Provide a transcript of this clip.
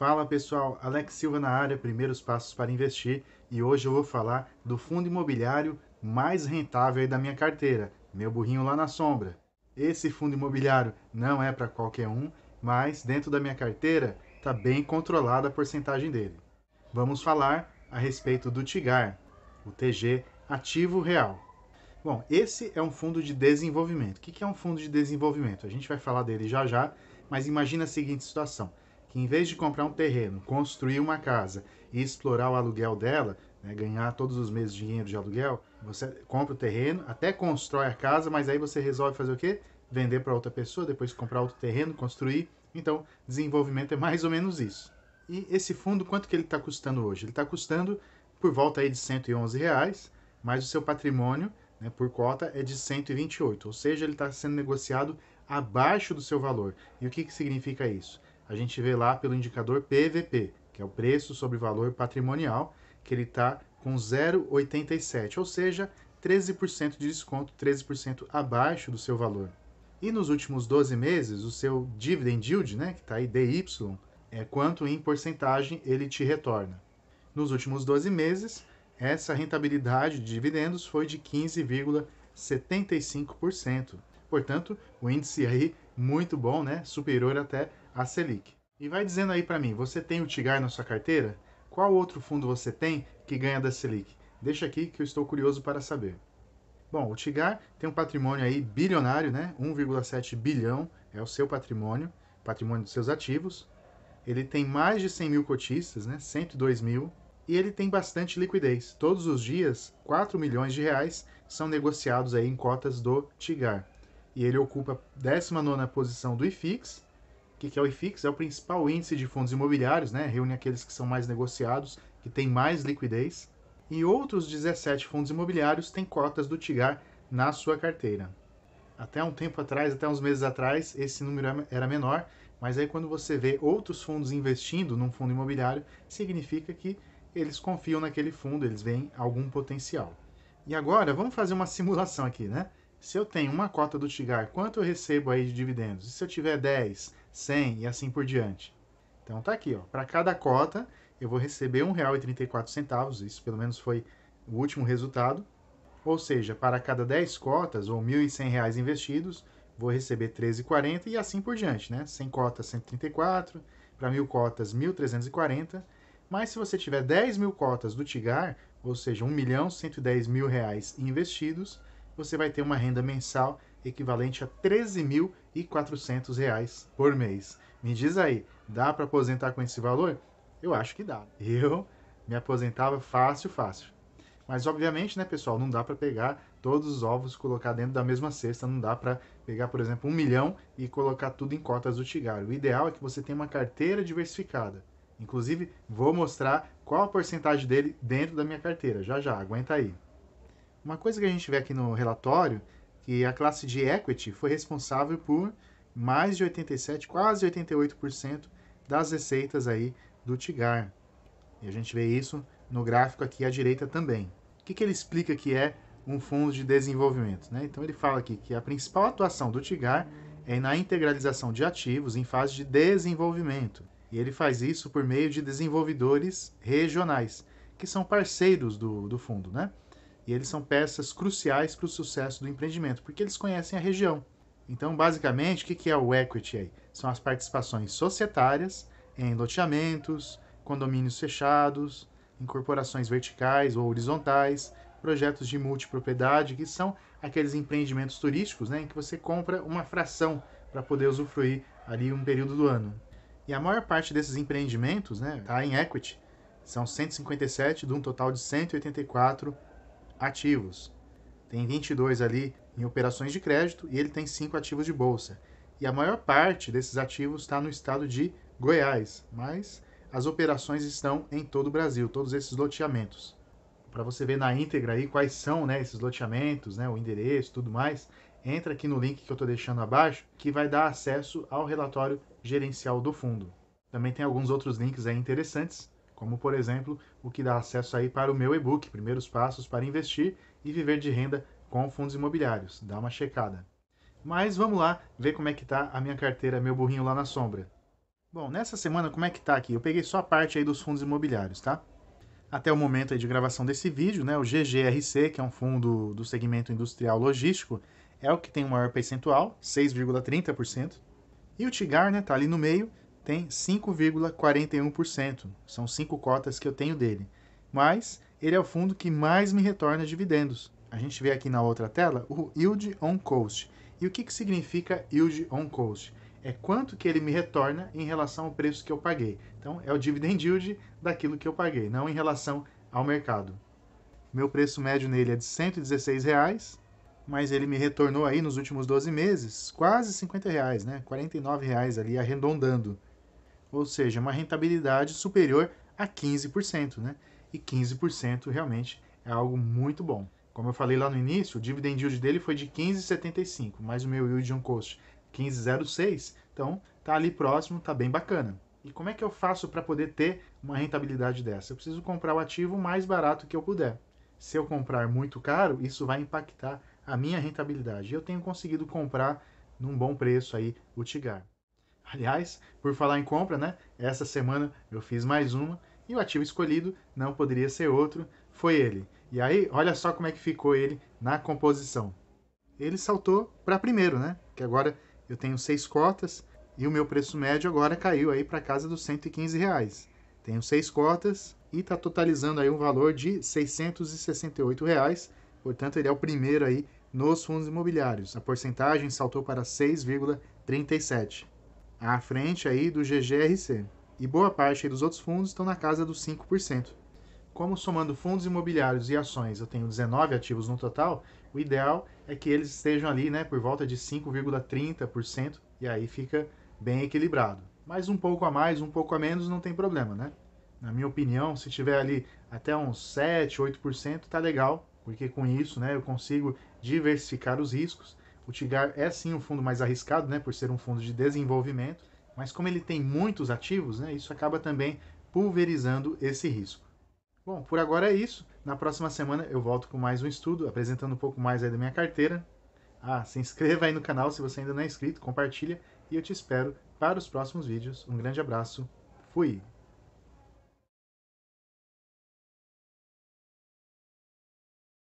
Fala pessoal, Alex Silva na área, primeiros passos para investir, e hoje eu vou falar do fundo imobiliário mais rentável aí da minha carteira, meu burrinho lá na sombra. Esse fundo imobiliário não é para qualquer um, mas dentro da minha carteira está bem controlada a porcentagem dele. Vamos falar a respeito do TIGAR, o TG Ativo Real. Bom, esse é um fundo de desenvolvimento. O que é um fundo de desenvolvimento? A gente vai falar dele já já, mas imagina a seguinte situação, que em vez de comprar um terreno, construir uma casa e explorar o aluguel dela, né, ganhar todos os meses dinheiro de aluguel, você compra o terreno, até constrói a casa, mas aí você resolve fazer o quê? Vender para outra pessoa, depois comprar outro terreno, construir. Então, desenvolvimento é mais ou menos isso. E esse fundo, quanto que ele está custando hoje? Ele está custando por volta aí de R$ 111, mas o seu patrimônio, né, por cota é de 128, ou seja, ele está sendo negociado abaixo do seu valor. E o que significa isso? A gente vê lá pelo indicador PVP, que é o preço sobre valor patrimonial, que ele está com 0,87, ou seja, 13% de desconto, 13% abaixo do seu valor. E nos últimos 12 meses, o seu dividend yield, né, que está aí DY, é quanto em porcentagem ele te retorna. Nos últimos 12 meses, essa rentabilidade de dividendos foi de 15,75%. Portanto, o índice aí muito bom, né? Superior até a Selic. E vai dizendo aí para mim, você tem o TIGAR na sua carteira? Qual outro fundo você tem que ganha da Selic? Deixa aqui que eu estou curioso para saber. Bom, o TIGAR tem um patrimônio aí bilionário, né? 1,7 bilhão é o seu patrimônio, patrimônio dos seus ativos. Ele tem mais de 100 mil cotistas, né? 102 mil. E ele tem bastante liquidez. Todos os dias, 4 milhões de reais são negociados aí em cotas do TIGAR. E ele ocupa a 19ª posição do IFIX. O que é o IFIX? É o principal índice de fundos imobiliários, né? Reúne aqueles que são mais negociados, que têm mais liquidez. E outros 17 fundos imobiliários têm cotas do TIGAR na sua carteira. Até um tempo atrás, até uns meses atrás, esse número era menor, mas aí quando você vê outros fundos investindo num fundo imobiliário, significa que eles confiam naquele fundo, eles veem algum potencial. E agora, vamos fazer uma simulação aqui, né? Se eu tenho uma cota do TIGAR, quanto eu recebo aí de dividendos? E se eu tiver 10, 100 e assim por diante? Então tá aqui, ó. Para cada cota, eu vou receber R$ 1,34, isso pelo menos foi o último resultado. Ou seja, para cada 10 cotas ou R$ 1.100 investidos, vou receber 13,40 e assim por diante, né? 100 cotas, 134, para 1.000 cotas, 1.340. Mas se você tiver 10 mil cotas do TIGAR, ou seja, R$ 1.110.000 investidos, você vai ter uma renda mensal equivalente a R$ 13.400 por mês. Me diz aí, dá para aposentar com esse valor? Eu acho que dá. Eu me aposentava fácil, fácil. Mas obviamente, né, pessoal, não dá para pegar todos os ovos e colocar dentro da mesma cesta, não dá para pegar, por exemplo, 1 milhão e colocar tudo em cotas do TIGAR. O ideal é que você tenha uma carteira diversificada. Inclusive, vou mostrar qual a porcentagem dele dentro da minha carteira. Já já, aguenta aí. Uma coisa que a gente vê aqui no relatório, que a classe de equity foi responsável por mais de 87, quase 88% das receitas aí do TIGAR. E a gente vê isso no gráfico aqui à direita também. O que ele explica que é um fundo de desenvolvimento? Né? Então ele fala aqui que a principal atuação do TIGAR é na integralização de ativos em fase de desenvolvimento. E ele faz isso por meio de desenvolvedores regionais, que são parceiros do fundo. Né? E eles são peças cruciais para o sucesso do empreendimento, porque eles conhecem a região. Então, basicamente, o que é o equity aí? São as participações societárias em loteamentos, condomínios fechados, incorporações verticais ou horizontais, projetos de multipropriedade, que são aqueles empreendimentos turísticos, né, em que você compra uma fração para poder usufruir ali um período do ano. E a maior parte desses empreendimentos, né, está em equity. São 157 de um total de 184 ativos. Tem 22 ali em operações de crédito e ele tem 5 ativos de bolsa. E a maior parte desses ativos está no estado de Goiás, mas as operações estão em todo o Brasil, todos esses loteamentos. Para você ver na íntegra aí quais são, né, esses loteamentos, né, o endereço e tudo mais, entra aqui no link que eu estou deixando abaixo, que vai dar acesso ao relatório gerencial do fundo. Também tem alguns outros links aí interessantes, como por exemplo o que dá acesso aí para o meu e-book, Primeiros Passos para Investir e Viver de Renda com Fundos Imobiliários. Dá uma checada. Mas vamos lá ver como é que está a minha carteira, meu burrinho lá na sombra. Bom, nessa semana como é que tá aqui? Eu peguei só a parte aí dos fundos imobiliários, tá? Até o momento aí de gravação desse vídeo, né, o GGRC, que é um fundo do segmento industrial logístico, é o que tem o maior percentual, 6,30%. E o TIGAR, né, tá ali no meio, tem 5,41%. São 5 cotas que eu tenho dele. Mas ele é o fundo que mais me retorna dividendos. A gente vê aqui na outra tela o Yield on Cost. E o que significa Yield on Cost? É quanto que ele me retorna em relação ao preço que eu paguei. Então, é o dividend yield daquilo que eu paguei, não em relação ao mercado. Meu preço médio nele é de R$ 116, mas ele me retornou aí nos últimos 12 meses quase R$ 50, né? R$ 49 ali arredondando. Ou seja, uma rentabilidade superior a 15%, né? E 15% realmente é algo muito bom. Como eu falei lá no início, o dividend yield dele foi de 15,75, mas o meu yield on cost 15,06, então tá ali próximo, tá bem bacana. E como é que eu faço para poder ter uma rentabilidade dessa? Eu preciso comprar o ativo mais barato que eu puder. Se eu comprar muito caro, isso vai impactar a minha rentabilidade. Eu tenho conseguido comprar num bom preço aí o Tigar. Aliás, por falar em compra, né? Essa semana eu fiz mais uma e o ativo escolhido não poderia ser outro, foi ele. E aí, olha só como é que ficou ele na composição. Ele saltou para primeiro, né? Que agora eu tenho 6 cotas e o meu preço médio agora caiu aí para casa dos R$ 115. Tenho 6 cotas e está totalizando aí um valor de R$ 668. Portanto, ele é o primeiro aí nos fundos imobiliários. A porcentagem saltou para 6,37, à frente aí do GGRC. E boa parte aí dos outros fundos estão na casa dos 5%. Como somando fundos imobiliários e ações eu tenho 19 ativos no total, o ideal é que eles estejam ali, né, por volta de 5,30%, e aí fica bem equilibrado. Mas um pouco a mais, um pouco a menos não tem problema, né? Na minha opinião, se tiver ali até uns 7, 8%, tá legal, porque com isso, né, eu consigo diversificar os riscos. O Tigar é sim um fundo mais arriscado, né, por ser um fundo de desenvolvimento, mas como ele tem muitos ativos, né, isso acaba também pulverizando esse risco. Bom, por agora é isso. Na próxima semana eu volto com mais um estudo, apresentando um pouco mais aí da minha carteira. Se inscreva aí no canal se você ainda não é inscrito, compartilha e eu te espero para os próximos vídeos. Um grande abraço, fui!